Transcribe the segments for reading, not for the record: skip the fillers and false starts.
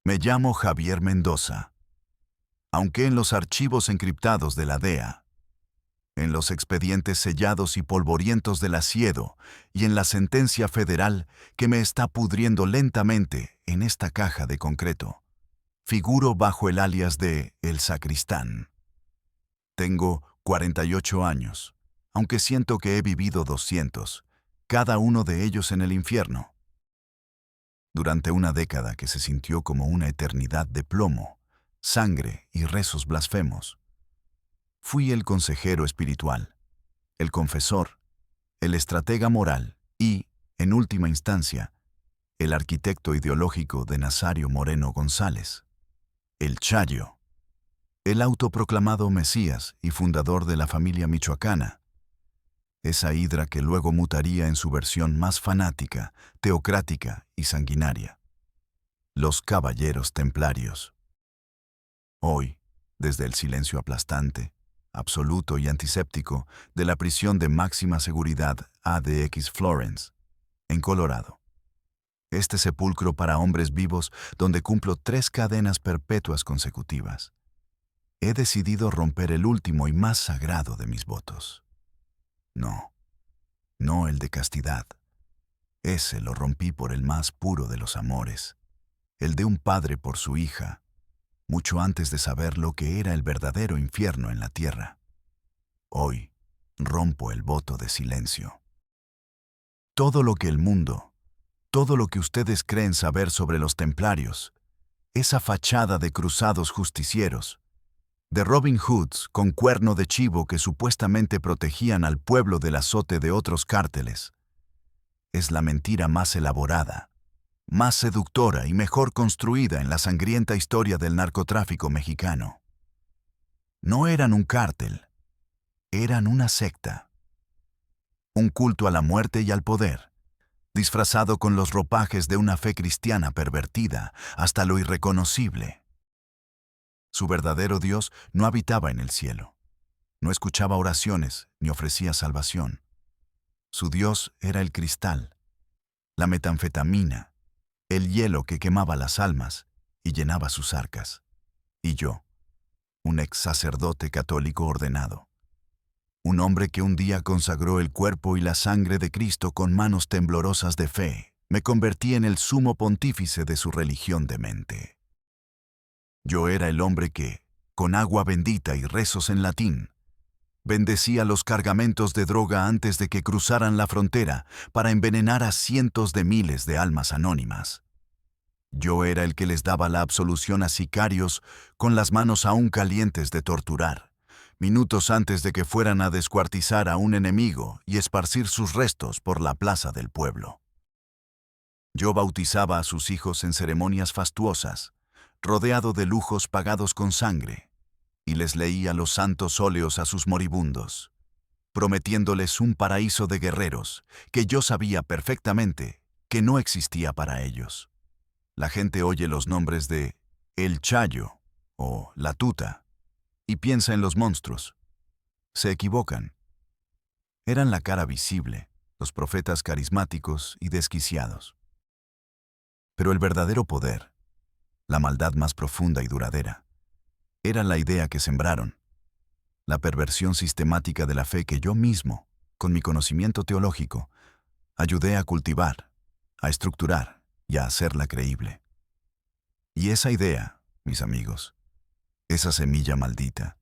Me llamo Javier Mendoza. Aunque en los archivos encriptados de la DEA, en los expedientes sellados y polvorientos del Asiedo y en la sentencia federal que me está pudriendo lentamente en esta caja de concreto, figuro bajo el alias de El Sacristán. Tengo 48 años, aunque siento que he vivido 200, cada uno de ellos en el infierno. Durante una década que se sintió como una eternidad de plomo, sangre y rezos blasfemos. Fui el consejero espiritual, el confesor, el estratega moral y, en última instancia, el arquitecto ideológico de Nazario Moreno González, el Chayo, el autoproclamado Mesías y fundador de la familia michoacana, esa hidra que luego mutaría en su versión más fanática, teocrática y sanguinaria, los Caballeros Templarios. Hoy, desde el silencio aplastante, absoluto y antiséptico de la prisión de máxima seguridad ADX Florence, en Colorado. Este sepulcro para hombres vivos donde cumplo 3 cadenas perpetuas consecutivas. He decidido romper el último y más sagrado de mis votos. No el de castidad. Ese lo rompí por el más puro de los amores, el de un padre por su hija, mucho antes de saber lo que era el verdadero infierno en la tierra. Hoy, rompo el voto de silencio. Todo lo que el mundo, todo lo que ustedes creen saber sobre los templarios, esa fachada de cruzados justicieros, de Robin Hoods con cuerno de chivo que supuestamente protegían al pueblo del azote de otros cárteles, es la mentira más elaborada, más seductora y mejor construida en la sangrienta historia del narcotráfico mexicano. No eran un cártel, eran una secta. Un culto a la muerte y al poder, disfrazado con los ropajes de una fe cristiana pervertida hasta lo irreconocible. Su verdadero Dios no habitaba en el cielo, no escuchaba oraciones ni ofrecía salvación. Su Dios era el cristal, la metanfetamina, el hielo que quemaba las almas y llenaba sus arcas. Y yo, un ex sacerdote católico ordenado, un hombre que un día consagró el cuerpo y la sangre de Cristo con manos temblorosas de fe, me convertí en el sumo pontífice de su religión demente. Yo era el hombre que, con agua bendita y rezos en latín, bendecía los cargamentos de droga antes de que cruzaran la frontera para envenenar a cientos de miles de almas anónimas. Yo era el que les daba la absolución a sicarios con las manos aún calientes de torturar, minutos antes de que fueran a descuartizar a un enemigo y esparcir sus restos por la plaza del pueblo. Yo bautizaba a sus hijos en ceremonias fastuosas, rodeado de lujos pagados con sangre, y les leía los santos óleos a sus moribundos, prometiéndoles un paraíso de guerreros que yo sabía perfectamente que no existía para ellos. La gente oye los nombres de El Chayo o La Tuta y piensa en los monstruos. Se equivocan. Eran la cara visible, los profetas carismáticos y desquiciados. Pero el verdadero poder, la maldad más profunda y duradera, era la idea que sembraron, la perversión sistemática de la fe que yo mismo, con mi conocimiento teológico, ayudé a cultivar, a estructurar y a hacerla creíble. Y esa idea, mis amigos, esa semilla maldita,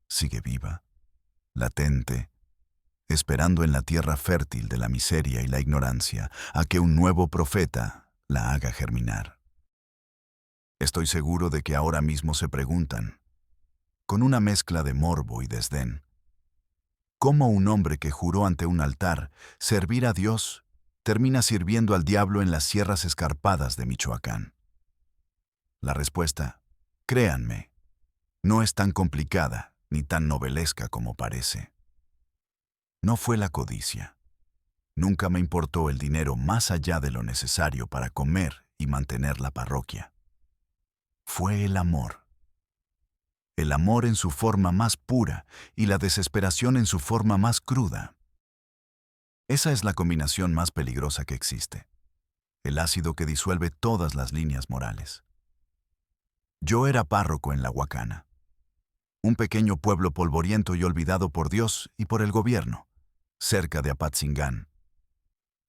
sigue viva, latente, esperando en la tierra fértil de la miseria y la ignorancia a que un nuevo profeta la haga germinar. Estoy seguro de que ahora mismo se preguntan, con una mezcla de morbo y desdén, ¿cómo un hombre que juró ante un altar servir a Dios termina sirviendo al diablo en las sierras escarpadas de Michoacán? La respuesta, créanme, no es tan complicada ni tan novelesca como parece. No fue la codicia. Nunca me importó el dinero más allá de lo necesario para comer y mantener la parroquia. Fue el amor. El amor en su forma más pura y la desesperación en su forma más cruda. Esa es la combinación más peligrosa que existe. El ácido que disuelve todas las líneas morales. Yo era párroco en La Huacana, un pequeño pueblo polvoriento y olvidado por Dios y por el gobierno, cerca de Apatzingán.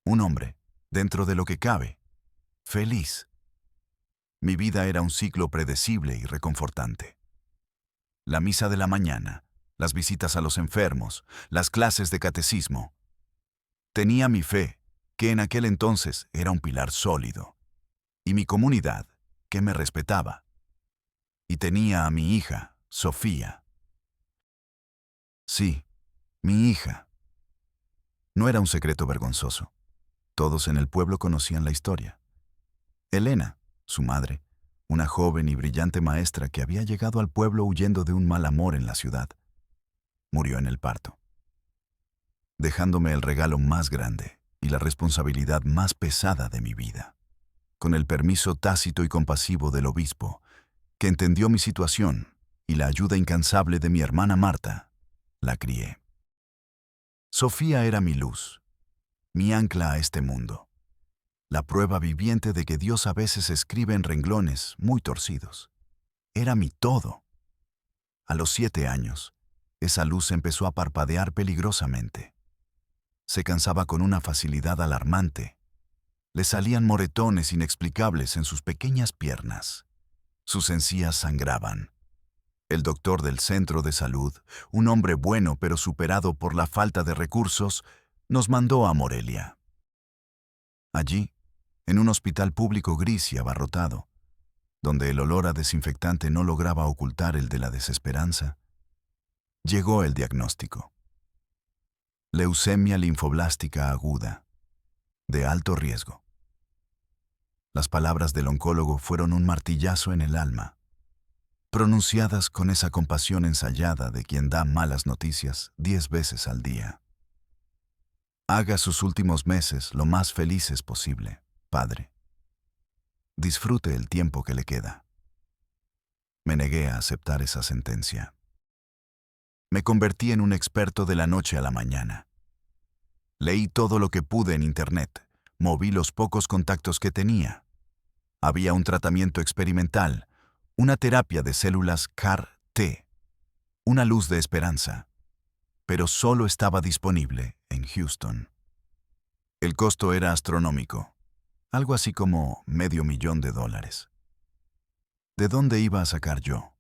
Un hombre, dentro de lo que cabe, feliz. Mi vida era un ciclo predecible y reconfortante. La misa de la mañana, las visitas a los enfermos, las clases de catecismo. Tenía mi fe, que en aquel entonces era un pilar sólido, y mi comunidad, que me respetaba. Y tenía a mi hija, Sofía. Sí, mi hija. No era un secreto vergonzoso. Todos en el pueblo conocían la historia. Elena, su madre, una joven y brillante maestra que había llegado al pueblo huyendo de un mal amor en la ciudad, murió en el parto, dejándome el regalo más grande y la responsabilidad más pesada de mi vida. Con el permiso tácito y compasivo del obispo, que entendió mi situación, y la ayuda incansable de mi hermana Marta, la crié. Sofía era mi luz, mi ancla a este mundo, la prueba viviente de que Dios a veces escribe en renglones muy torcidos. Era mi todo. A los 7 años, esa luz empezó a parpadear peligrosamente. Se cansaba con una facilidad alarmante. Le salían moretones inexplicables en sus pequeñas piernas. Sus encías sangraban. El doctor del centro de salud, un hombre bueno pero superado por la falta de recursos, nos mandó a Morelia. Allí, en un hospital público gris y abarrotado, donde el olor a desinfectante no lograba ocultar el de la desesperanza, llegó el diagnóstico. Leucemia linfoblástica aguda, de alto riesgo. Las palabras del oncólogo fueron un martillazo en el alma, pronunciadas con esa compasión ensayada de quien da malas noticias 10 veces al día. Haga sus últimos meses lo más felices posible, padre. Disfrute el tiempo que le queda. Me negué a aceptar esa sentencia. Me convertí en un experto de la noche a la mañana. Leí todo lo que pude en Internet, moví los pocos contactos que tenía. Había un tratamiento experimental, una terapia de células CAR-T, una luz de esperanza, pero solo estaba disponible en Houston. El costo era astronómico, algo así como $500,000. ¿De dónde iba a sacar yo,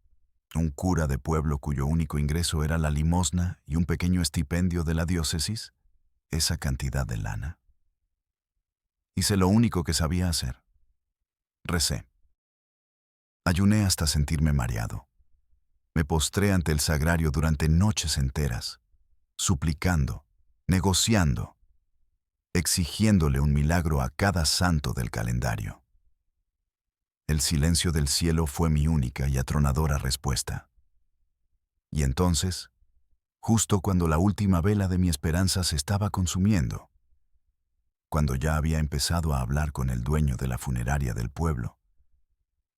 un cura de pueblo cuyo único ingreso era la limosna y un pequeño estipendio de la diócesis, esa cantidad de lana? Hice lo único que sabía hacer. Recé. Ayuné hasta sentirme mareado. Me postré ante el sagrario durante noches enteras, suplicando, negociando, exigiéndole un milagro a cada santo del calendario. El silencio del cielo fue mi única y atronadora respuesta. Y entonces, justo cuando la última vela de mi esperanza se estaba consumiendo, cuando ya había empezado a hablar con el dueño de la funeraria del pueblo,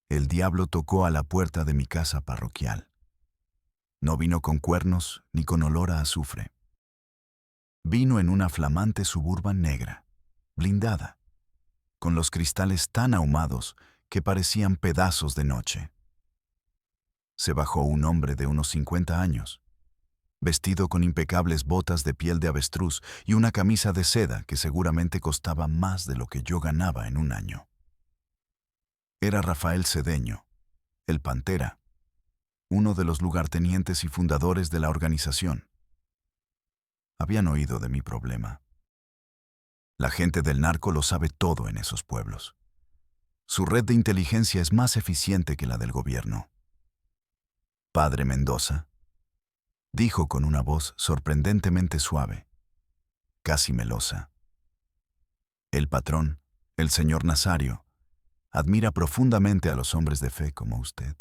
el diablo tocó a la puerta de mi casa parroquial. No vino con cuernos ni con olor a azufre. Vino en una flamante Suburban negra, blindada, con los cristales tan ahumados que parecían pedazos de noche. Se bajó un hombre de unos 50 años, vestido con impecables botas de piel de avestruz y una camisa de seda que seguramente costaba más de lo que yo ganaba en un año. Era Rafael Cedeño, el Pantera, uno de los lugartenientes y fundadores de la organización. Habían oído de mi problema. La gente del narco lo sabe todo en esos pueblos. Su red de inteligencia es más eficiente que la del gobierno. Padre Mendoza, dijo con una voz sorprendentemente suave, casi melosa. El patrón, el señor Nazario, admira profundamente a los hombres de fe como usted.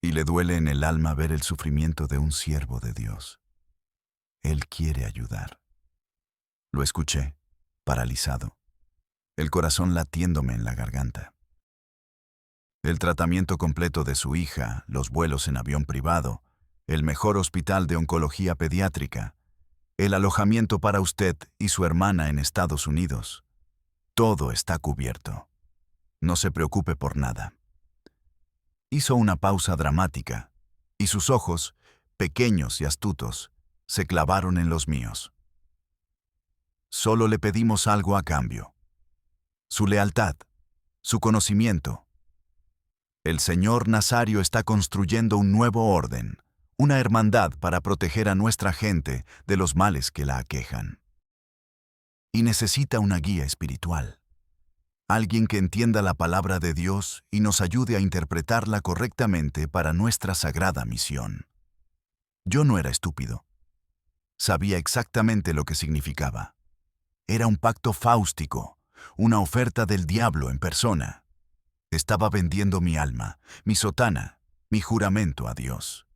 Y le duele en el alma ver el sufrimiento de un siervo de Dios. Él quiere ayudar. Lo escuché, paralizado, el corazón latiéndome en la garganta. El tratamiento completo de su hija, los vuelos en avión privado, el mejor hospital de oncología pediátrica, el alojamiento para usted y su hermana en Estados Unidos. Todo está cubierto. No se preocupe por nada. Hizo una pausa dramática, y sus ojos, pequeños y astutos, se clavaron en los míos. Solo le pedimos algo a cambio. Su lealtad, su conocimiento. El señor Nazario está construyendo un nuevo orden, una hermandad para proteger a nuestra gente de los males que la aquejan. Y necesita una guía espiritual. Alguien que entienda la palabra de Dios y nos ayude a interpretarla correctamente para nuestra sagrada misión. Yo no era estúpido. Sabía exactamente lo que significaba. Era un pacto fáustico, una oferta del diablo en persona. Estaba vendiendo mi alma, mi sotana, mi juramento a Dios.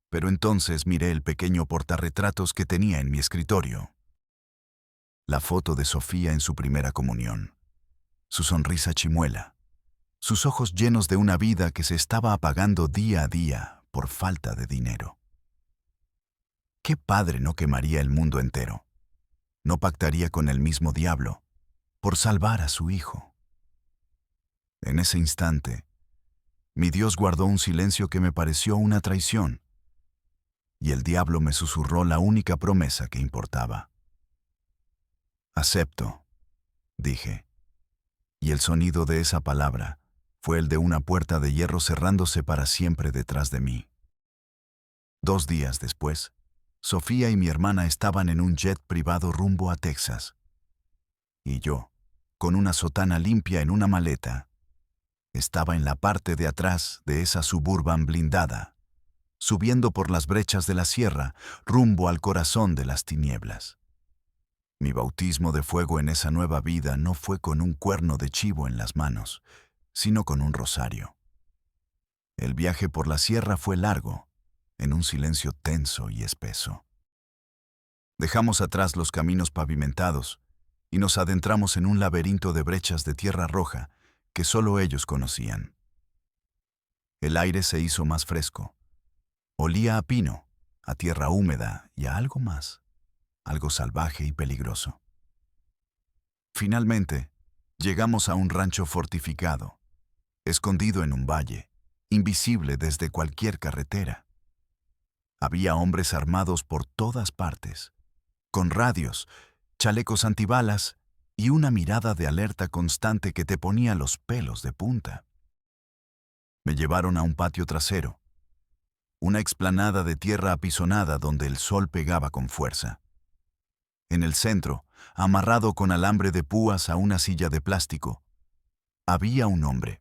Pero entonces miré el pequeño portarretratos que tenía en mi escritorio. La foto de Sofía en su primera comunión. Su sonrisa chimuela, sus ojos llenos de una vida que se estaba apagando día a día por falta de dinero. ¿Qué padre no quemaría el mundo entero? ¿No pactaría con el mismo diablo por salvar a su hijo? En ese instante, mi Dios guardó un silencio que me pareció una traición, y el diablo me susurró la única promesa que importaba. Acepto, dije. Y el sonido de esa palabra fue el de una puerta de hierro cerrándose para siempre detrás de mí. 2 días después, Sofía y mi hermana estaban en un jet privado rumbo a Texas. Y yo, con una sotana limpia en una maleta, estaba en la parte de atrás de esa Suburban blindada, subiendo por las brechas de la sierra rumbo al corazón de las tinieblas. Mi bautismo de fuego en esa nueva vida no fue con un cuerno de chivo en las manos, sino con un rosario. El viaje por la sierra fue largo, en un silencio tenso y espeso. Dejamos atrás los caminos pavimentados y nos adentramos en un laberinto de brechas de tierra roja que solo ellos conocían. El aire se hizo más fresco. Olía a pino, a tierra húmeda y a algo más. Algo salvaje y peligroso. Finalmente, llegamos a un rancho fortificado, escondido en un valle, invisible desde cualquier carretera. Había hombres armados por todas partes, con radios, chalecos antibalas y una mirada de alerta constante que te ponía los pelos de punta. Me llevaron a un patio trasero, una explanada de tierra apisonada donde el sol pegaba con fuerza. En el centro, amarrado con alambre de púas a una silla de plástico, había un hombre.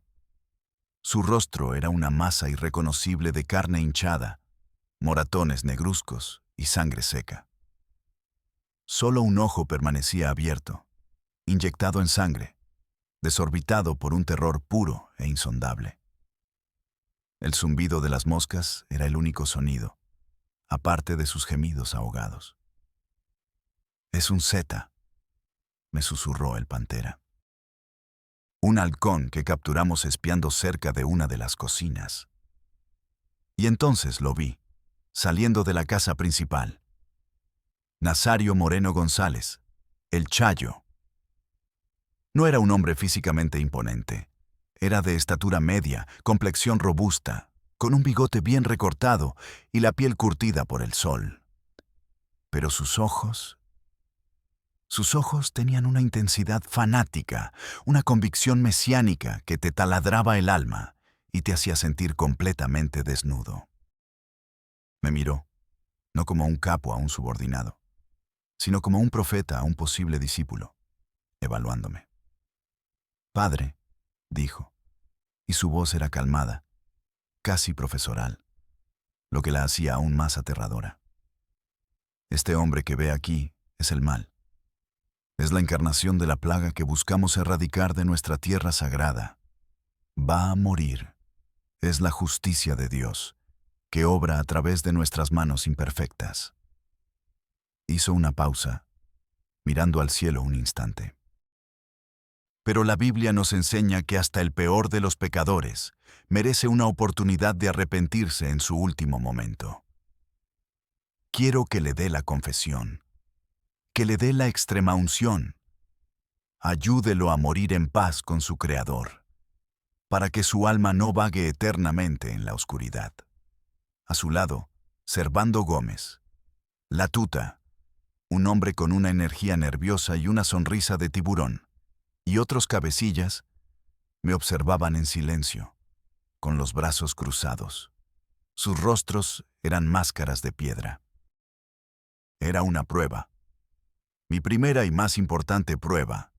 Su rostro era una masa irreconocible de carne hinchada, moratones negruzcos y sangre seca. Solo un ojo permanecía abierto, inyectado en sangre, desorbitado por un terror puro e insondable. El zumbido de las moscas era el único sonido, aparte de sus gemidos ahogados. «Es un zeta», me susurró el pantera. Un halcón que capturamos espiando cerca de una de las cocinas. Y entonces lo vi, saliendo de la casa principal. Nazario Moreno González, el Chayo. No era un hombre físicamente imponente. Era de estatura media, complexión robusta, con un bigote bien recortado y la piel curtida por el sol. Pero sus ojos tenían una intensidad fanática, una convicción mesiánica que te taladraba el alma y te hacía sentir completamente desnudo. Me miró, no como un capo a un subordinado, sino como un profeta a un posible discípulo, evaluándome. «Padre», dijo, y su voz era calmada, casi profesoral, lo que la hacía aún más aterradora. «Este hombre que ve aquí es el mal. Es la encarnación de la plaga que buscamos erradicar de nuestra tierra sagrada. Va a morir. Es la justicia de Dios, que obra a través de nuestras manos imperfectas». Hizo una pausa, mirando al cielo un instante. «Pero la Biblia nos enseña que hasta el peor de los pecadores merece una oportunidad de arrepentirse en su último momento. Quiero que le dé la confesión, que le dé la extrema unción. Ayúdelo a morir en paz con su Creador. para que su alma no vague eternamente en la oscuridad. A su lado, Servando Gómez, la tuta, un hombre con una energía nerviosa y una sonrisa de tiburón, y otros cabecillas, me observaban en silencio, con los brazos cruzados. Sus rostros eran máscaras de piedra. Era una prueba. Mi primera y más importante prueba.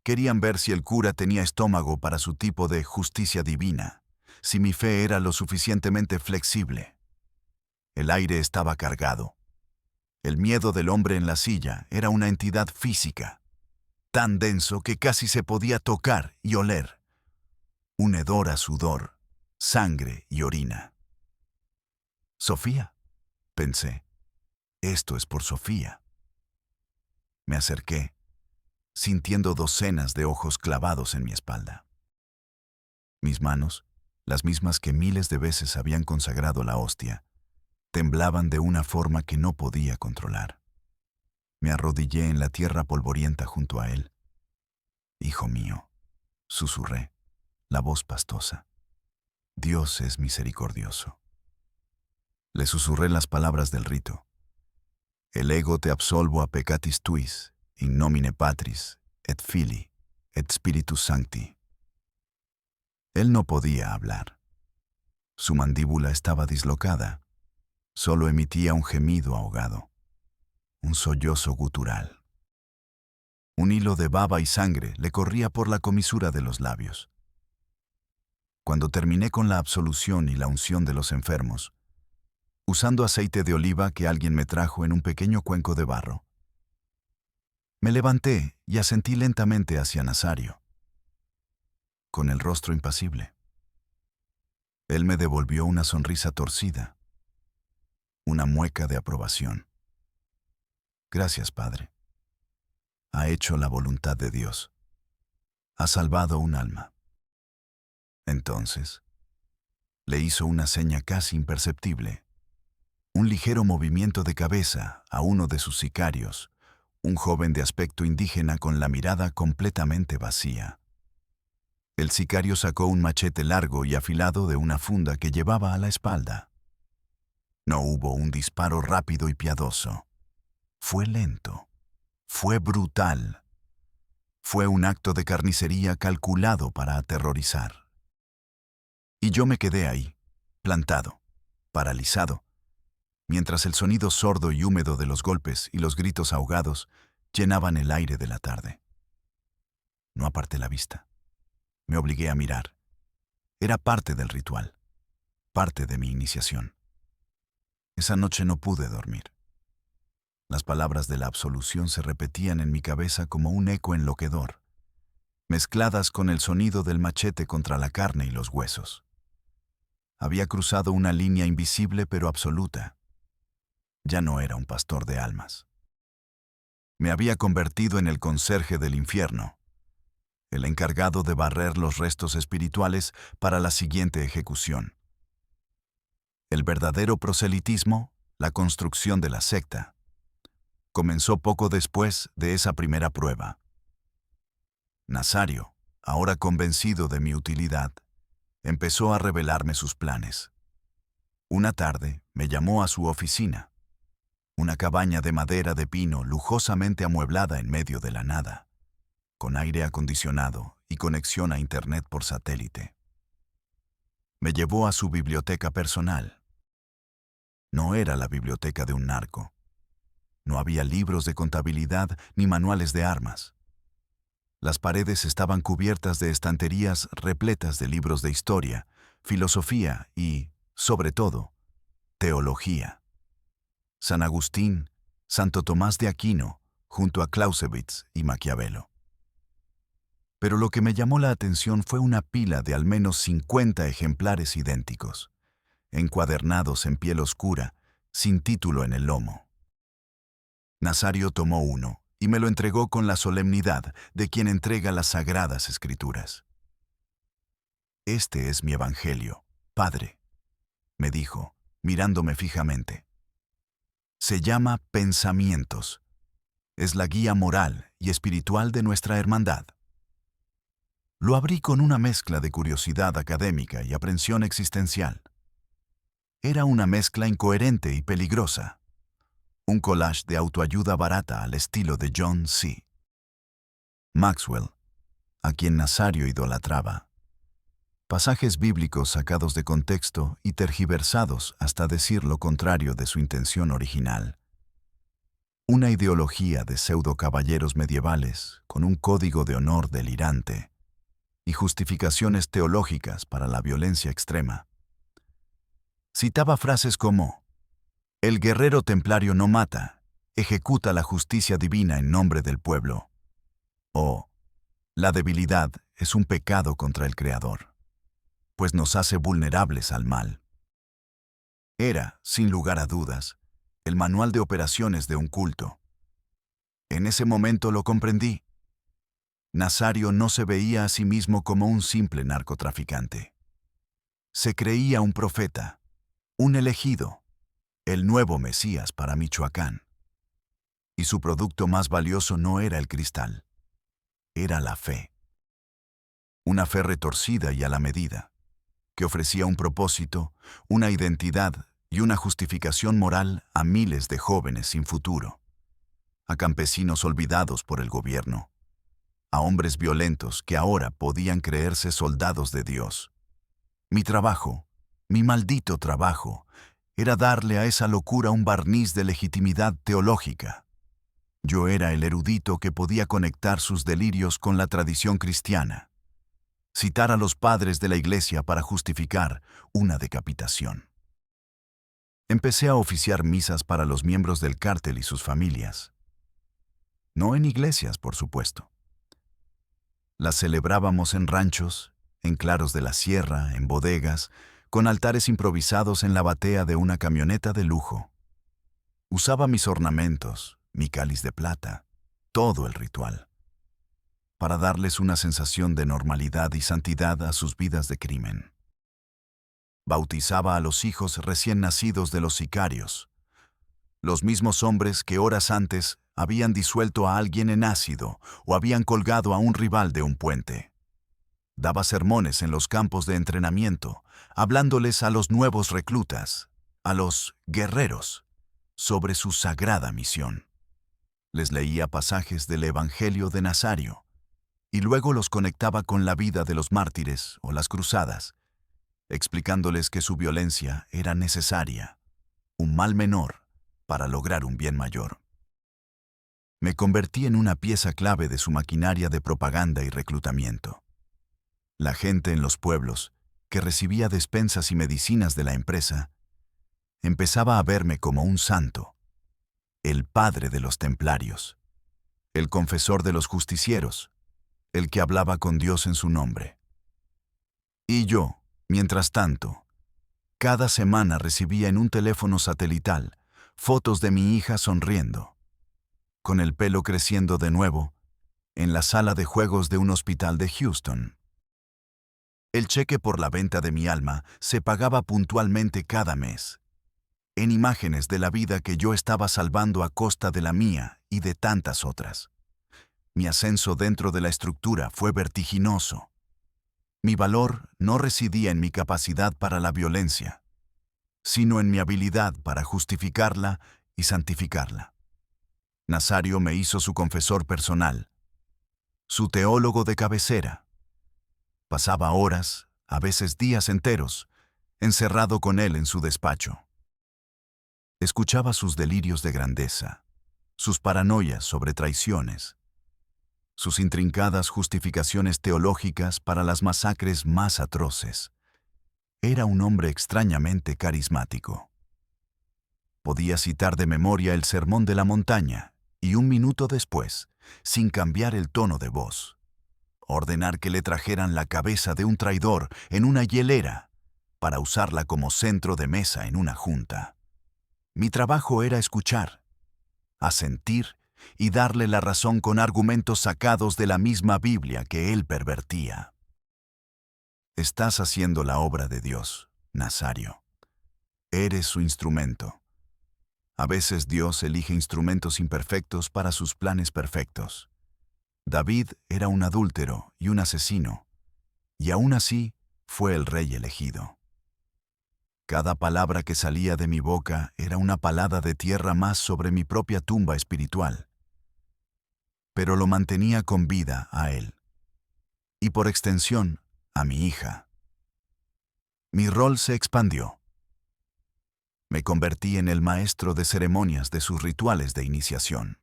Querían ver si el cura tenía estómago para su tipo de justicia divina, si mi fe era lo suficientemente flexible. El aire estaba cargado. El miedo del hombre en la silla era una entidad física, tan denso que casi se podía tocar y oler. Un hedor a sudor, sangre y orina. «Sofía», pensé. «Esto es por Sofía». Me acerqué, sintiendo docenas de ojos clavados en mi espalda. Mis manos, las mismas que miles de veces habían consagrado la hostia, temblaban de una forma que no podía controlar. Me arrodillé en la tierra polvorienta junto a él. «Hijo mío», susurré, la voz pastosa. «Dios es misericordioso». Le susurré las palabras del rito. «El ego te absolvo a peccatis tuis, in nomine Patris, et Filii, et Spiritus Sancti». Él no podía hablar. Su mandíbula estaba dislocada. Solo emitía un gemido ahogado, un sollozo gutural. Un hilo de baba y sangre le corría por la comisura de los labios. Cuando terminé con la absolución y la unción de los enfermos, usando aceite de oliva que alguien me trajo en un pequeño cuenco de barro, me levanté y asentí lentamente hacia Nazario, con el rostro impasible. Él me devolvió una sonrisa torcida, una mueca de aprobación. «Gracias, Padre. Ha hecho la voluntad de Dios. Ha salvado un alma». Entonces, le hizo una seña casi imperceptible, un ligero movimiento de cabeza a uno de sus sicarios, un joven de aspecto indígena con la mirada completamente vacía. El sicario sacó un machete largo y afilado de una funda que llevaba a la espalda. No hubo un disparo rápido y piadoso. Fue lento. Fue brutal. Fue un acto de carnicería calculado para aterrorizar. Y yo me quedé ahí, plantado, paralizado, mientras el sonido sordo y húmedo de los golpes y los gritos ahogados llenaban el aire de la tarde. No aparté la vista. Me obligué a mirar. Era parte del ritual, parte de mi iniciación. Esa noche no pude dormir. Las palabras de la absolución se repetían en mi cabeza como un eco enloquecedor, mezcladas con el sonido del machete contra la carne y los huesos. Había cruzado una línea invisible pero absoluta. Ya no era un pastor de almas. Me había convertido en el conserje del infierno, el encargado de barrer los restos espirituales para la siguiente ejecución. El verdadero proselitismo, la construcción de la secta, comenzó poco después de esa primera prueba. Nazario, ahora convencido de mi utilidad, empezó a revelarme sus planes. Una tarde me llamó a su oficina, una cabaña de madera de pino lujosamente amueblada en medio de la nada, con aire acondicionado y conexión a Internet por satélite. Me llevó a su biblioteca personal. No era la biblioteca de un narco. No había libros de contabilidad ni manuales de armas. Las paredes estaban cubiertas de estanterías repletas de libros de historia, filosofía y, sobre todo, teología. San Agustín, Santo Tomás de Aquino, junto a Clausewitz y Maquiavelo. Pero lo que me llamó la atención fue una pila de al menos 50 ejemplares idénticos, encuadernados en piel oscura, sin título en el lomo. Nazario tomó uno y me lo entregó con la solemnidad de quien entrega las sagradas escrituras. «Este es mi evangelio, Padre», me dijo, mirándome fijamente. «Se llama Pensamientos. Es la guía moral y espiritual de nuestra hermandad». Lo abrí con una mezcla de curiosidad académica y aprensión existencial. Era una mezcla incoherente y peligrosa. Un collage de autoayuda barata al estilo de John C. Maxwell, a quien Nazario idolatraba. Pasajes bíblicos sacados de contexto y tergiversados hasta decir lo contrario de su intención original. Una ideología de pseudo-caballeros medievales con un código de honor delirante y justificaciones teológicas para la violencia extrema. Citaba frases como: "El guerrero templario no mata, ejecuta la justicia divina en nombre del pueblo", o "La debilidad es un pecado contra el Creador, pues nos hace vulnerables al mal". Era, sin lugar a dudas, el manual de operaciones de un culto. En ese momento lo comprendí. Nazario no se veía a sí mismo como un simple narcotraficante. Se creía un profeta, un elegido, el nuevo Mesías para Michoacán. Y su producto más valioso no era el cristal, era la fe. Una fe retorcida y a la medida, que ofrecía un propósito, una identidad y una justificación moral a miles de jóvenes sin futuro, a campesinos olvidados por el gobierno, a hombres violentos que ahora podían creerse soldados de Dios. Mi trabajo, mi maldito trabajo, era darle a esa locura un barniz de legitimidad teológica. Yo era el erudito que podía conectar sus delirios con la tradición cristiana, citar a los padres de la iglesia para justificar una decapitación. Empecé a oficiar misas para los miembros del cártel y sus familias. No en iglesias, por supuesto. Las celebrábamos en ranchos, en claros de la sierra, en bodegas, con altares improvisados en la batea de una camioneta de lujo. Usaba mis ornamentos, mi cáliz de plata, todo el ritual, para darles una sensación de normalidad y santidad a sus vidas de crimen. Bautizaba a los hijos recién nacidos de los sicarios, los mismos hombres que horas antes habían disuelto a alguien en ácido o habían colgado a un rival de un puente. Daba sermones en los campos de entrenamiento, hablándoles a los nuevos reclutas, a los guerreros, sobre su sagrada misión. Les leía pasajes del Evangelio de Nazario, y luego los conectaba con la vida de los mártires o las cruzadas, explicándoles que su violencia era necesaria, un mal menor para lograr un bien mayor. Me convertí en una pieza clave de su maquinaria de propaganda y reclutamiento. La gente en los pueblos, que recibía despensas y medicinas de la empresa, empezaba a verme como un santo, el padre de los templarios, el confesor de los justicieros, el que hablaba con Dios en su nombre. Y yo, mientras tanto, cada semana recibía en un teléfono satelital fotos de mi hija sonriendo, con el pelo creciendo de nuevo, en la sala de juegos de un hospital de Houston. El cheque por la venta de mi alma se pagaba puntualmente cada mes, en imágenes de la vida que yo estaba salvando a costa de la mía y de tantas otras. Mi ascenso dentro de la estructura fue vertiginoso. Mi valor no residía en mi capacidad para la violencia, sino en mi habilidad para justificarla y santificarla. Nazario me hizo su confesor personal, su teólogo de cabecera. Pasaba horas, a veces días enteros, encerrado con él en su despacho. Escuchaba sus delirios de grandeza, sus paranoias sobre traiciones, sus intrincadas justificaciones teológicas para las masacres más atroces. Era un hombre extrañamente carismático. Podía citar de memoria el Sermón de la Montaña y un minuto después, sin cambiar el tono de voz, ordenar que le trajeran la cabeza de un traidor en una hielera para usarla como centro de mesa en una junta. Mi trabajo era escuchar, asentir y darle la razón con argumentos sacados de la misma Biblia que él pervertía. Estás haciendo la obra de Dios, Nazario. Eres su instrumento. A veces Dios elige instrumentos imperfectos para sus planes perfectos. David era un adúltero y un asesino, y aún así fue el rey elegido. Cada palabra que salía de mi boca era una palada de tierra más sobre mi propia tumba espiritual, pero lo mantenía con vida a él, y por extensión, a mi hija. Mi rol se expandió. Me convertí en el maestro de ceremonias de sus rituales de iniciación.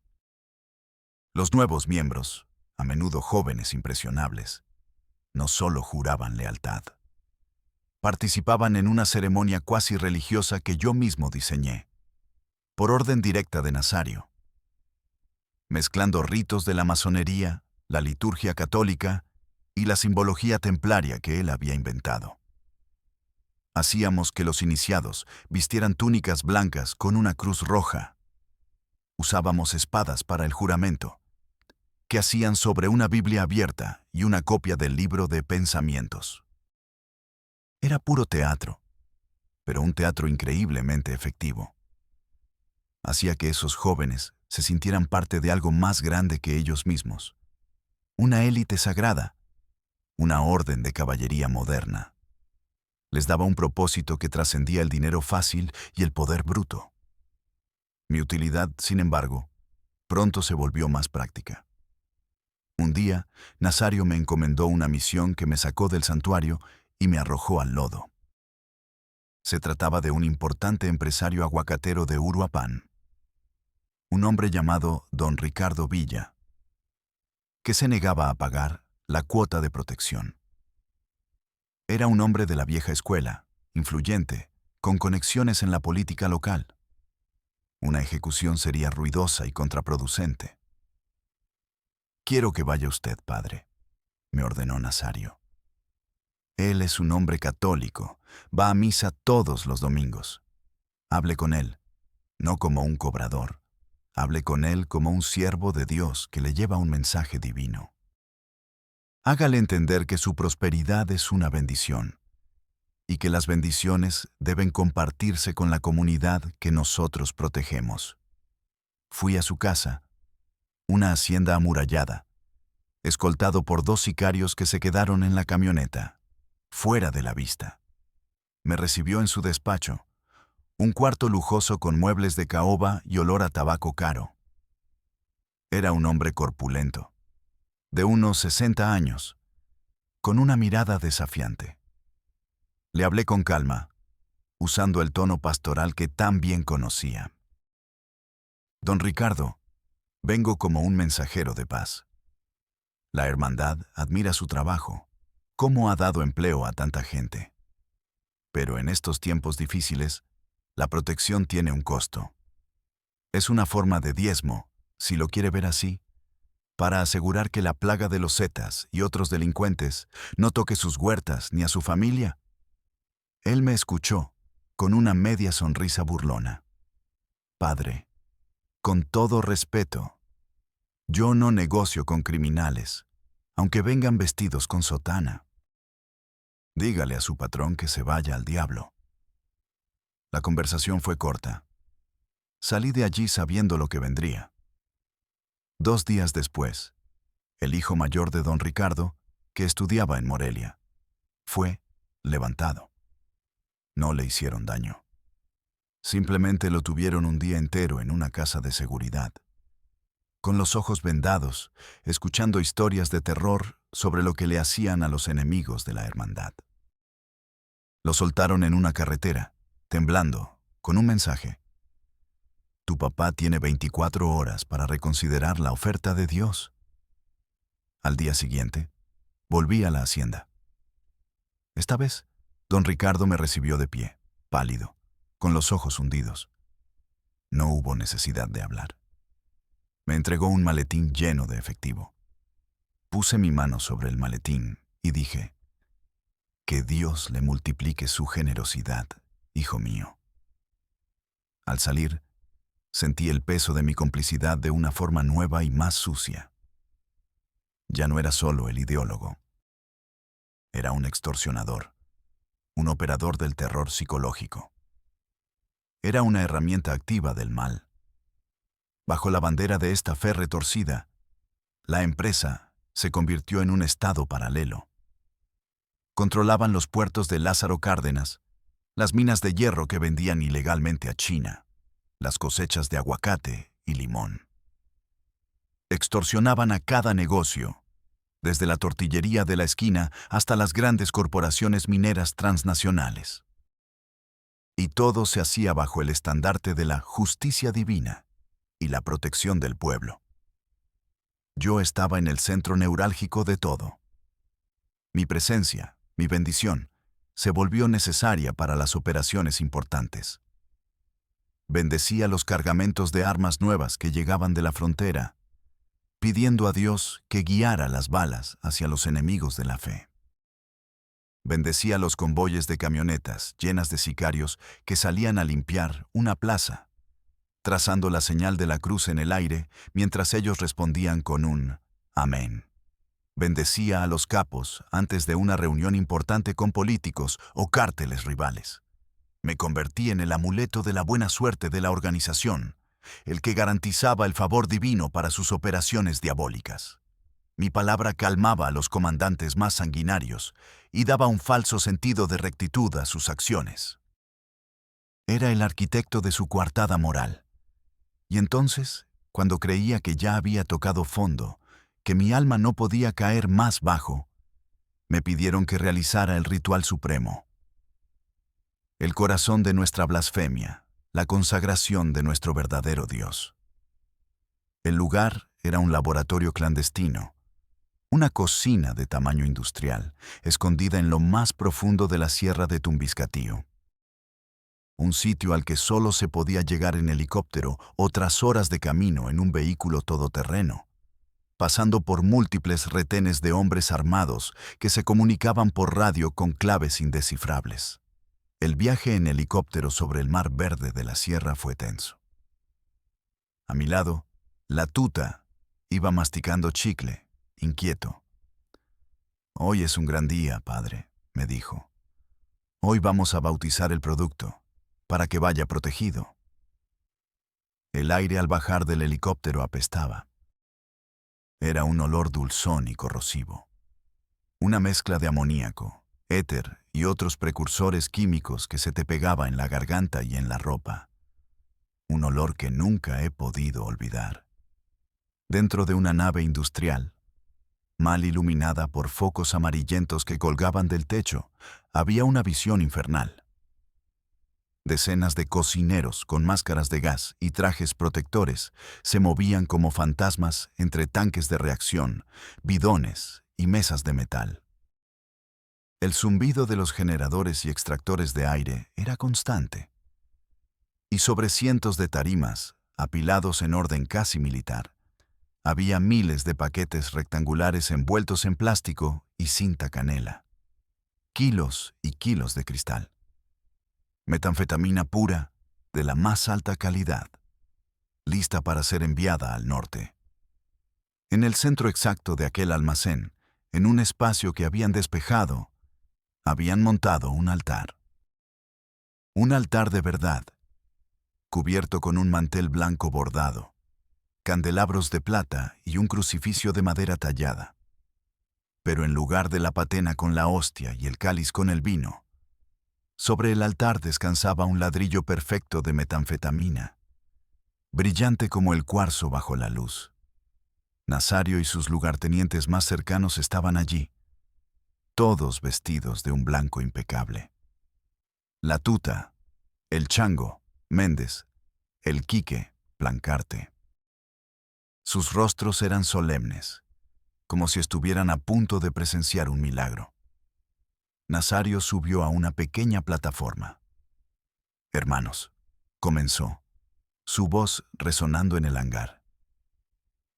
Los nuevos miembros, a menudo jóvenes impresionables, no solo juraban lealtad. Participaban en una ceremonia cuasi religiosa que yo mismo diseñé, por orden directa de Nazario, mezclando ritos de la masonería, la liturgia católica y la simbología templaria que él había inventado. Hacíamos que los iniciados vistieran túnicas blancas con una cruz roja. Usábamos espadas para el juramento, que hacían sobre una Biblia abierta y una copia del libro de pensamientos. Era puro teatro, pero un teatro increíblemente efectivo. Hacía que esos jóvenes se sintieran parte de algo más grande que ellos mismos, una élite sagrada, una orden de caballería moderna. Les daba un propósito que trascendía el dinero fácil y el poder bruto. Mi utilidad, sin embargo, pronto se volvió más práctica. Un día, Nazario me encomendó una misión que me sacó del santuario y me arrojó al lodo. Se trataba de un importante empresario aguacatero de Uruapan, un hombre llamado Don Ricardo Villa, que se negaba a pagar la cuota de protección. Era un hombre de la vieja escuela, influyente, con conexiones en la política local. Una ejecución sería ruidosa y contraproducente. «Quiero que vaya usted, padre», me ordenó Nazario. Él es un hombre católico, va a misa todos los domingos. Hable con él, no como un cobrador. Hable con él como un siervo de Dios que le lleva un mensaje divino. Hágale entender que su prosperidad es una bendición y que las bendiciones deben compartirse con la comunidad que nosotros protegemos. Fui a su casa, una hacienda amurallada, escoltado por 2 sicarios que se quedaron en la camioneta, fuera de la vista. Me recibió en su despacho, un cuarto lujoso con muebles de caoba y olor a tabaco caro. Era un hombre corpulento, de unos 60 años, con una mirada desafiante. Le hablé con calma, usando el tono pastoral que tan bien conocía. «Don Ricardo, vengo como un mensajero de paz. La hermandad admira su trabajo, cómo ha dado empleo a tanta gente. Pero en estos tiempos difíciles, la protección tiene un costo. Es una forma de diezmo, si lo quiere ver así, para asegurar que la plaga de los zetas y otros delincuentes no toque sus huertas ni a su familia». Él me escuchó, con una media sonrisa burlona. «Padre, con todo respeto, yo no negocio con criminales, aunque vengan vestidos con sotana. Dígale a su patrón que se vaya al diablo». La conversación fue corta. Salí de allí sabiendo lo que vendría. 2 días después, el hijo mayor de don Ricardo, que estudiaba en Morelia, fue levantado. No le hicieron daño. Simplemente lo tuvieron un día entero en una casa de seguridad, con los ojos vendados, escuchando historias de terror sobre lo que le hacían a los enemigos de la hermandad. Lo soltaron en una carretera, temblando, con un mensaje: «Tu papá tiene 24 horas para reconsiderar la oferta de Dios». Al día siguiente, volví a la hacienda. Esta vez, don Ricardo me recibió de pie, pálido, con los ojos hundidos. No hubo necesidad de hablar. Me entregó un maletín lleno de efectivo. Puse mi mano sobre el maletín y dije: «Que Dios le multiplique su generosidad, hijo mío». Al salir, sentí el peso de mi complicidad de una forma nueva y más sucia. Ya no era solo el ideólogo. Era un extorsionador, un operador del terror psicológico. Era una herramienta activa del mal. Bajo la bandera de esta fe retorcida, la empresa se convirtió en un estado paralelo. Controlaban los puertos de Lázaro Cárdenas, las minas de hierro que vendían ilegalmente a China, las cosechas de aguacate y limón. Extorsionaban a cada negocio, desde la tortillería de la esquina hasta las grandes corporaciones mineras transnacionales. Y todo se hacía bajo el estandarte de la justicia divina y la protección del pueblo. Yo estaba en el centro neurálgico de todo. Mi presencia, mi bendición, se volvió necesaria para las operaciones importantes. Bendecía los cargamentos de armas nuevas que llegaban de la frontera, pidiendo a Dios que guiara las balas hacia los enemigos de la fe. Bendecía los convoyes de camionetas llenas de sicarios que salían a limpiar una plaza, trazando la señal de la cruz en el aire mientras ellos respondían con un amén. Bendecía a los capos antes de una reunión importante con políticos o cárteles rivales. Me convertí en el amuleto de la buena suerte de la organización, el que garantizaba el favor divino para sus operaciones diabólicas. Mi palabra calmaba a los comandantes más sanguinarios y daba un falso sentido de rectitud a sus acciones. Era el arquitecto de su coartada moral. Y entonces, cuando creía que ya había tocado fondo, que mi alma no podía caer más bajo, me pidieron que realizara el ritual supremo. El corazón de nuestra blasfemia, la consagración de nuestro verdadero Dios. El lugar era un laboratorio clandestino, una cocina de tamaño industrial, escondida en lo más profundo de la sierra de Tumbiscatío. Un sitio al que solo se podía llegar en helicóptero o tras horas de camino en un vehículo todoterreno, pasando por múltiples retenes de hombres armados que se comunicaban por radio con claves indescifrables. El viaje en helicóptero sobre el mar verde de la sierra fue tenso. A mi lado, la tuta iba masticando chicle, inquieto. «Hoy es un gran día, padre», me dijo. «Hoy vamos a bautizar el producto, para que vaya protegido». El aire al bajar del helicóptero apestaba. Era un olor dulzón y corrosivo. Una mezcla de amoníaco, éter y otros precursores químicos que se te pegaba en la garganta y en la ropa. Un olor que nunca he podido olvidar. Dentro de una nave industrial, mal iluminada por focos amarillentos que colgaban del techo, había una visión infernal. Decenas de cocineros con máscaras de gas y trajes protectores se movían como fantasmas entre tanques de reacción, bidones y mesas de metal. El zumbido de los generadores y extractores de aire era constante. Y sobre cientos de tarimas, apilados en orden casi militar, había miles de paquetes rectangulares envueltos en plástico y cinta canela. Kilos y kilos de cristal. Metanfetamina pura, de la más alta calidad, lista para ser enviada al norte. En el centro exacto de aquel almacén, en un espacio que habían despejado, habían montado un altar. Un altar de verdad, cubierto con un mantel blanco bordado, candelabros de plata y un crucifijo de madera tallada. Pero en lugar de la patena con la hostia y el cáliz con el vino, sobre el altar descansaba un ladrillo perfecto de metanfetamina, brillante como el cuarzo bajo la luz. Nazario y sus lugartenientes más cercanos estaban allí, todos vestidos de un blanco impecable. La tuta, el chango, Méndez, el quique, Plancarte. Sus rostros eran solemnes, como si estuvieran a punto de presenciar un milagro. Nazario subió a una pequeña plataforma. «Hermanos», comenzó, su voz resonando en el hangar.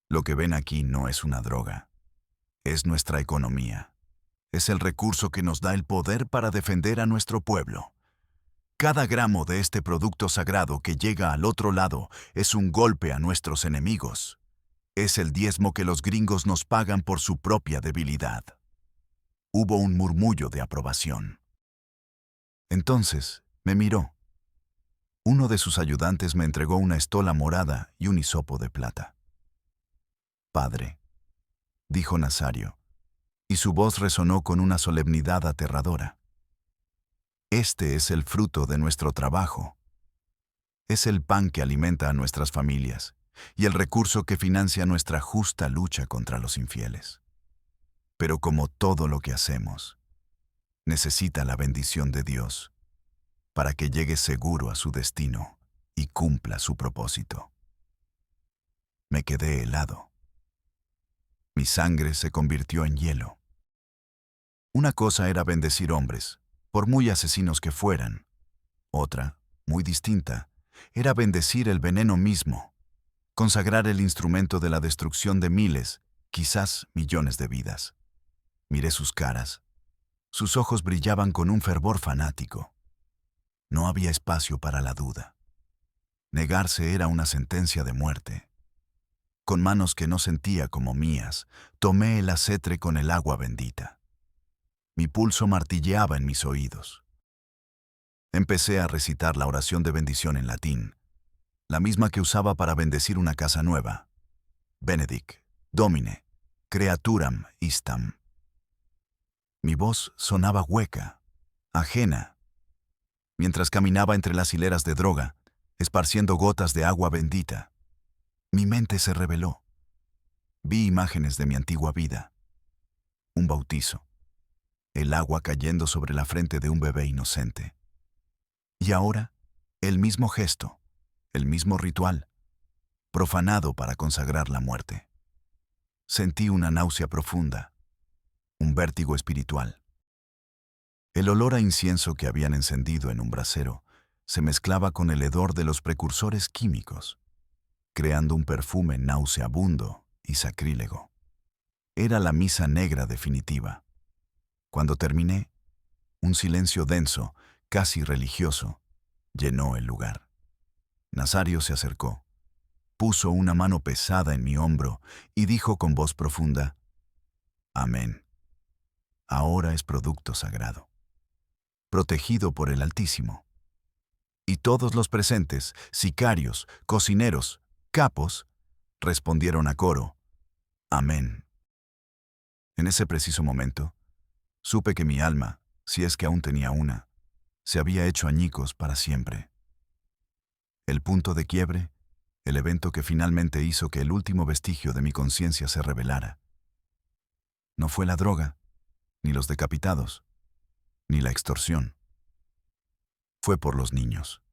«Lo que ven aquí no es una droga. Es nuestra economía. Es el recurso que nos da el poder para defender a nuestro pueblo. Cada gramo de este producto sagrado que llega al otro lado es un golpe a nuestros enemigos. Es el diezmo que los gringos nos pagan por su propia debilidad». Hubo un murmullo de aprobación. Entonces me miró. Uno de sus ayudantes me entregó una estola morada y un hisopo de plata. «Padre», dijo Nazario, y su voz resonó con una solemnidad aterradora. Este es el fruto de nuestro trabajo. Es el pan que alimenta a nuestras familias y el recurso que financia nuestra justa lucha contra los infieles. Pero como todo lo que hacemos, necesita la bendición de Dios para que llegue seguro a su destino y cumpla su propósito. Me quedé helado. Mi sangre se convirtió en hielo. Una cosa era bendecir hombres, por muy asesinos que fueran. Otra, muy distinta, era bendecir el veneno mismo, consagrar el instrumento de la destrucción de miles, quizás millones de vidas. Miré sus caras. Sus ojos brillaban con un fervor fanático. No había espacio para la duda. Negarse era una sentencia de muerte. Con manos que no sentía como mías, tomé el acetre con el agua bendita. Mi pulso martilleaba en mis oídos. Empecé a recitar la oración de bendición en latín, la misma que usaba para bendecir una casa nueva. Benedic, Domine, creaturam istam. Mi voz sonaba hueca, ajena, mientras caminaba entre las hileras de droga, esparciendo gotas de agua bendita. Mi mente se rebeló. Vi imágenes de mi antigua vida. Un bautizo. El agua cayendo sobre la frente de un bebé inocente. Y ahora, el mismo gesto, el mismo ritual, profanado para consagrar la muerte. Sentí una náusea profunda, un vértigo espiritual. El olor a incienso que habían encendido en un brasero se mezclaba con el hedor de los precursores químicos, creando un perfume nauseabundo y sacrílego. Era la misa negra definitiva. Cuando terminé, un silencio denso, casi religioso, llenó el lugar. Nazario se acercó, puso una mano pesada en mi hombro y dijo con voz profunda: Amén. Ahora es producto sagrado, protegido por el Altísimo. Y todos los presentes, sicarios, cocineros, capos, respondieron a coro: Amén. En ese preciso momento, supe que mi alma, si es que aún tenía una, se había hecho añicos para siempre. El punto de quiebre, el evento que finalmente hizo que el último vestigio de mi conciencia se revelara. No fue la droga, ni los decapitados, ni la extorsión. Fue por los niños.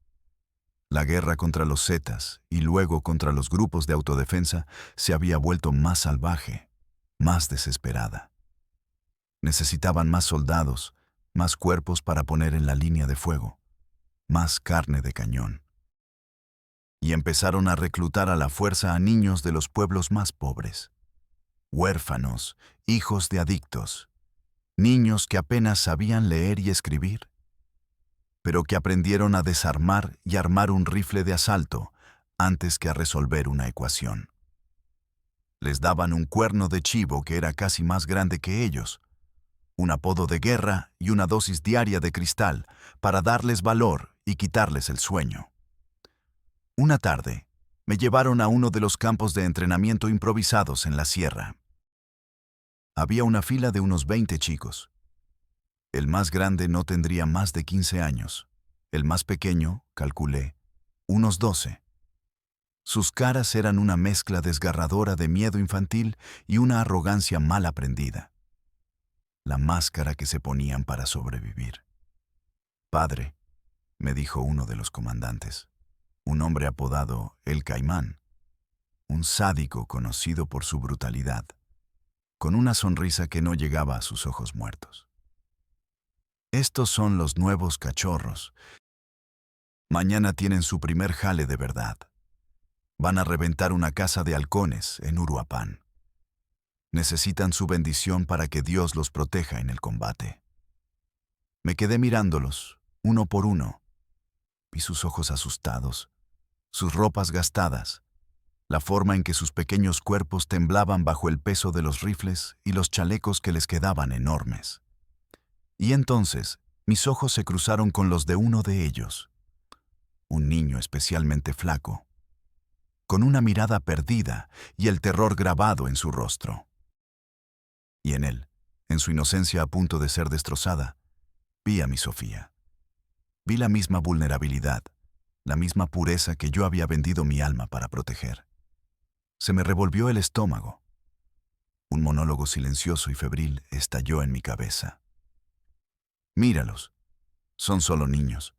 La guerra contra los zetas y luego contra los grupos de autodefensa se había vuelto más salvaje, más desesperada. Necesitaban más soldados, más cuerpos para poner en la línea de fuego, más carne de cañón. Y empezaron a reclutar a la fuerza a niños de los pueblos más pobres, huérfanos, hijos de adictos, niños que apenas sabían leer y escribir, pero que aprendieron a desarmar y armar un rifle de asalto antes que a resolver una ecuación. Les daban un cuerno de chivo que era casi más grande que ellos, un apodo de guerra y una dosis diaria de cristal para darles valor y quitarles el sueño. Una tarde, me llevaron a uno de los campos de entrenamiento improvisados en la sierra. Había una fila de unos 20 chicos. El más grande no tendría más de 15 años. El más pequeño, calculé, unos 12. Sus caras eran una mezcla desgarradora de miedo infantil y una arrogancia mal aprendida. La máscara que se ponían para sobrevivir. Padre, me dijo uno de los comandantes, un hombre apodado El Caimán, un sádico conocido por su brutalidad, con una sonrisa que no llegaba a sus ojos muertos. Estos son los nuevos cachorros. Mañana tienen su primer jale de verdad. Van a reventar una casa de halcones en Uruapan. Necesitan su bendición para que Dios los proteja en el combate. Me quedé mirándolos, uno por uno. Vi sus ojos asustados, sus ropas gastadas, la forma en que sus pequeños cuerpos temblaban bajo el peso de los rifles y los chalecos que les quedaban enormes. Y entonces, mis ojos se cruzaron con los de uno de ellos, un niño especialmente flaco, con una mirada perdida y el terror grabado en su rostro. Y en él, en su inocencia a punto de ser destrozada, vi a mi Sofía. Vi la misma vulnerabilidad, la misma pureza que yo había vendido mi alma para proteger. Se me revolvió el estómago. Un monólogo silencioso y febril estalló en mi cabeza. Míralos, son solo niños.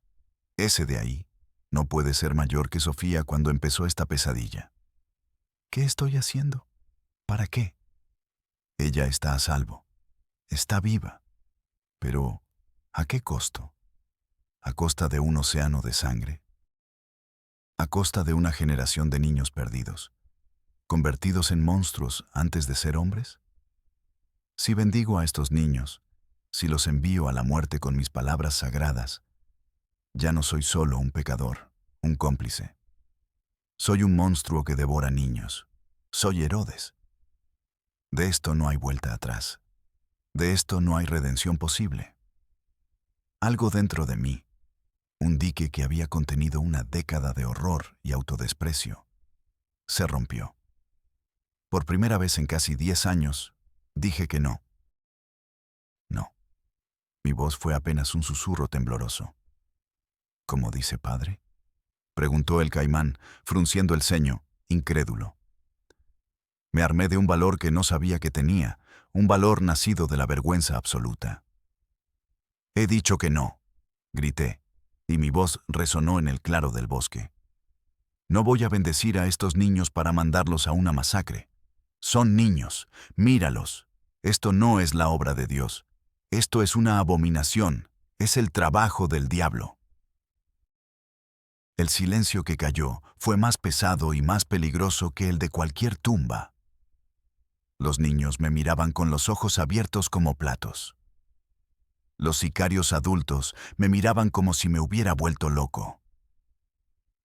Ese de ahí no puede ser mayor que Sofía cuando empezó esta pesadilla. ¿Qué estoy haciendo? ¿Para qué? Ella está a salvo, está viva. Pero, ¿a qué costo? ¿A costa de un océano de sangre? ¿A costa de una generación de niños perdidos, convertidos en monstruos antes de ser hombres? Si bendigo a estos niños, si los envío a la muerte con mis palabras sagradas, ya no soy solo un pecador, un cómplice. Soy un monstruo que devora niños. Soy Herodes. De esto no hay vuelta atrás. De esto no hay redención posible. Algo dentro de mí, un dique que había contenido una década de horror y autodesprecio, se rompió. Por primera vez en casi 10 años, dije que no. No. Mi voz fue apenas un susurro tembloroso. ¿Cómo dice padre? Preguntó el caimán, frunciendo el ceño, incrédulo. Me armé de un valor que no sabía que tenía, un valor nacido de la vergüenza absoluta. He dicho que no, grité, y mi voz resonó en el claro del bosque. No voy a bendecir a estos niños para mandarlos a una masacre. Son niños, míralos. Esto no es la obra de Dios. Esto es una abominación, es el trabajo del diablo. El silencio que cayó fue más pesado y más peligroso que el de cualquier tumba. Los niños me miraban con los ojos abiertos como platos. Los sicarios adultos me miraban como si me hubiera vuelto loco.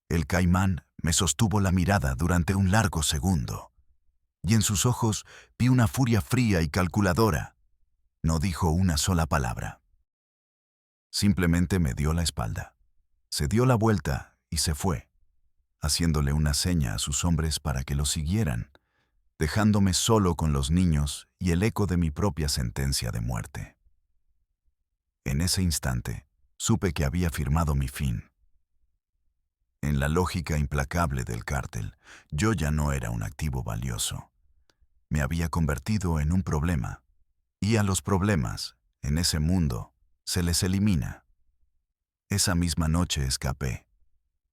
El caimán me sostuvo la mirada durante un largo segundo, y en sus ojos vi una furia fría y calculadora. No dijo una sola palabra. Simplemente me dio la espalda. Se dio la vuelta y se fue, haciéndole una seña a sus hombres para que lo siguieran, dejándome solo con los niños y el eco de mi propia sentencia de muerte. En ese instante, supe que había firmado mi fin. En la lógica implacable del cártel, yo ya no era un activo valioso. Me había convertido en un problema, y a los problemas, en ese mundo, se les elimina. Esa misma noche escapé.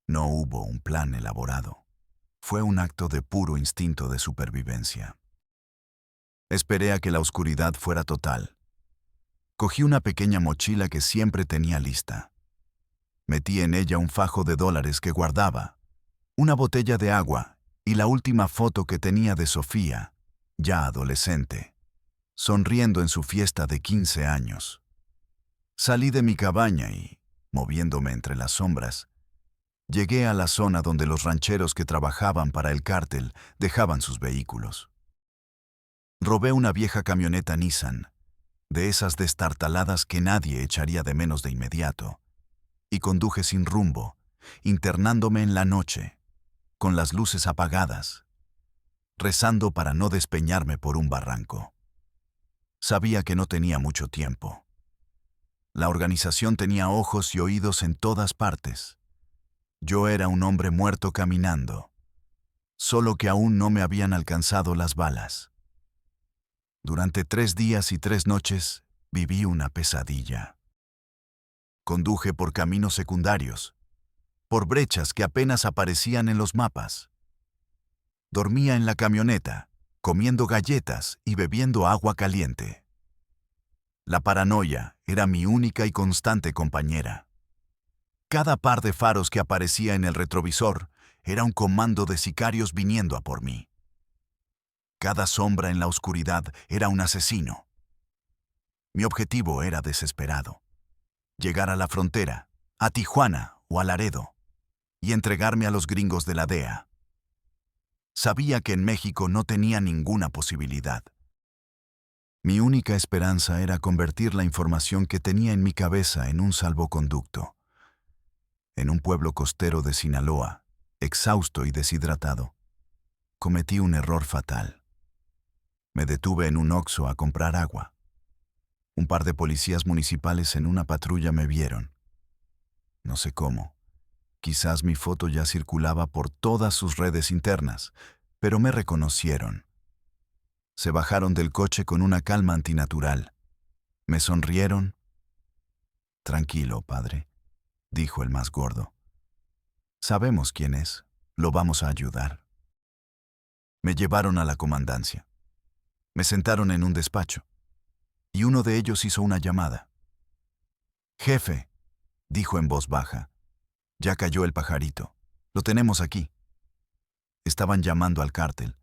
No hubo un plan elaborado. Fue un acto de puro instinto de supervivencia. Esperé a que la oscuridad fuera total. Cogí una pequeña mochila que siempre tenía lista. Metí en ella un fajo de dólares que guardaba, una botella de agua y la última foto que tenía de Sofía, ya adolescente, sonriendo en su fiesta de 15 años. Salí de mi cabaña y, moviéndome entre las sombras, llegué a la zona donde los rancheros que trabajaban para el cártel dejaban sus vehículos. Robé una vieja camioneta Nissan, de esas destartaladas que nadie echaría de menos de inmediato, y conduje sin rumbo, internándome en la noche, con las luces apagadas, rezando para no despeñarme por un barranco. Sabía que no tenía mucho tiempo. La organización tenía ojos y oídos en todas partes. Yo era un hombre muerto caminando, solo que aún no me habían alcanzado las balas. Durante 3 días y 3 noches viví una pesadilla. Conduje por caminos secundarios, por brechas que apenas aparecían en los mapas. Dormía en la camioneta, comiendo galletas y bebiendo agua caliente. La paranoia era mi única y constante compañera. Cada par de faros que aparecía en el retrovisor era un comando de sicarios viniendo a por mí. Cada sombra en la oscuridad era un asesino. Mi objetivo era desesperado: llegar a la frontera, a Tijuana o a Laredo, y entregarme a los gringos de la DEA. Sabía que en México no tenía ninguna posibilidad. Mi única esperanza era convertir la información que tenía en mi cabeza en un salvoconducto. En un pueblo costero de Sinaloa, exhausto y deshidratado, cometí un error fatal. Me detuve en un Oxxo a comprar agua. Un par de policías municipales en una patrulla me vieron. No sé cómo. Quizás mi foto ya circulaba por todas sus redes internas, pero me reconocieron. Se bajaron del coche con una calma antinatural. Me sonrieron. Tranquilo, padre, dijo el más gordo. Sabemos quién es. Lo vamos a ayudar. Me llevaron a la comandancia. Me sentaron en un despacho, y uno de ellos hizo una llamada. Jefe, dijo en voz baja, ya cayó el pajarito. Lo tenemos aquí. Estaban llamando al cártel.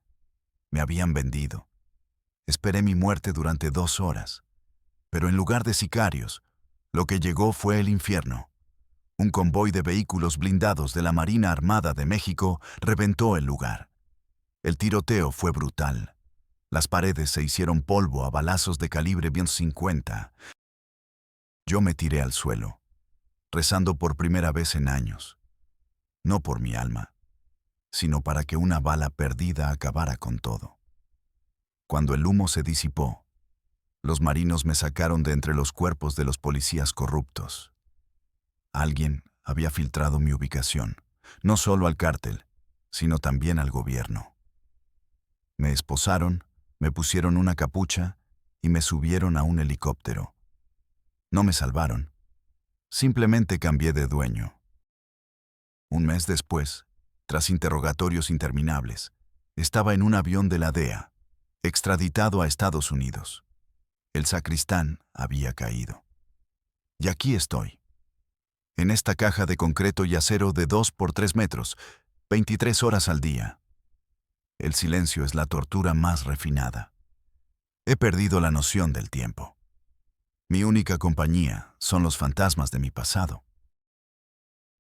Me habían vendido. Esperé mi muerte durante 2 horas, pero en lugar de sicarios, lo que llegó fue el infierno. Un convoy de vehículos blindados de la Marina Armada de México reventó el lugar. El tiroteo fue brutal. Las paredes se hicieron polvo a balazos de calibre .50. Yo me tiré al suelo, rezando por primera vez en años. No por mi alma, sino para que una bala perdida acabara con todo. Cuando el humo se disipó, los marinos me sacaron de entre los cuerpos de los policías corruptos. Alguien había filtrado mi ubicación, no solo al cártel, sino también al gobierno. Me esposaron, me pusieron una capucha y me subieron a un helicóptero. No me salvaron, simplemente cambié de dueño. Un mes después, tras interrogatorios interminables, estaba en un avión de la DEA, extraditado a Estados Unidos. El sacristán había caído. Y aquí estoy, en esta caja de concreto y acero de 2 por 3 metros, 23 horas al día. El silencio es la tortura más refinada. He perdido la noción del tiempo. Mi única compañía son los fantasmas de mi pasado.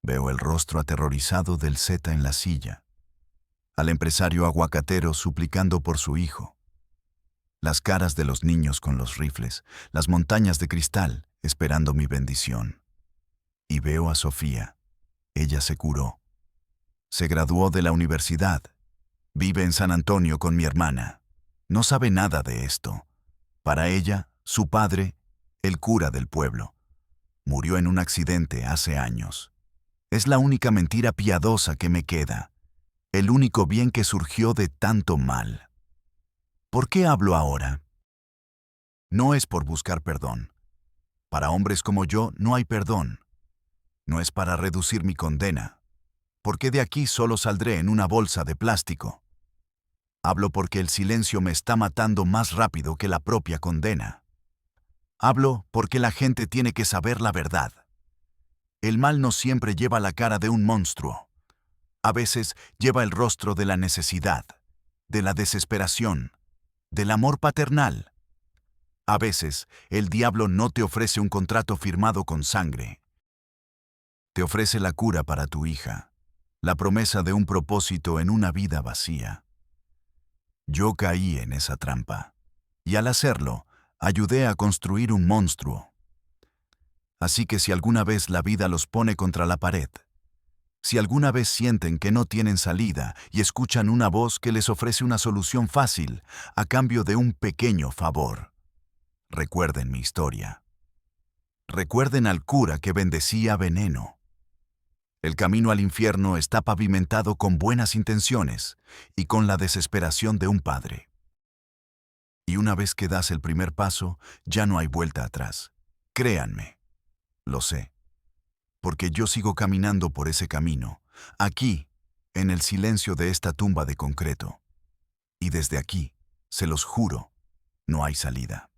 Veo el rostro aterrorizado del Zeta en la silla, al empresario aguacatero suplicando por su hijo, las caras de los niños con los rifles, las montañas de cristal esperando mi bendición. Y veo a Sofía. Ella se curó. Se graduó de la universidad. Vive en San Antonio con mi hermana. No sabe nada de esto. Para ella, su padre, el cura del pueblo, murió en un accidente hace años. Es la única mentira piadosa que me queda, el único bien que surgió de tanto mal. ¿Por qué hablo ahora? No es por buscar perdón. Para hombres como yo no hay perdón. No es para reducir mi condena, porque de aquí solo saldré en una bolsa de plástico. Hablo porque el silencio me está matando más rápido que la propia condena. Hablo porque la gente tiene que saber la verdad. El mal no siempre lleva la cara de un monstruo. A veces lleva el rostro de la necesidad, de la desesperación, del amor paternal. A veces, el diablo no te ofrece un contrato firmado con sangre. Te ofrece la cura para tu hija, la promesa de un propósito en una vida vacía. Yo caí en esa trampa, y al hacerlo, ayudé a construir un monstruo. Así que si alguna vez la vida los pone contra la pared, si alguna vez sienten que no tienen salida y escuchan una voz que les ofrece una solución fácil a cambio de un pequeño favor, recuerden mi historia. Recuerden al cura que bendecía veneno. El camino al infierno está pavimentado con buenas intenciones y con la desesperación de un padre. Y una vez que das el primer paso, ya no hay vuelta atrás. Créanme, lo sé, porque yo sigo caminando por ese camino, aquí, en el silencio de esta tumba de concreto. Y desde aquí, se los juro, no hay salida.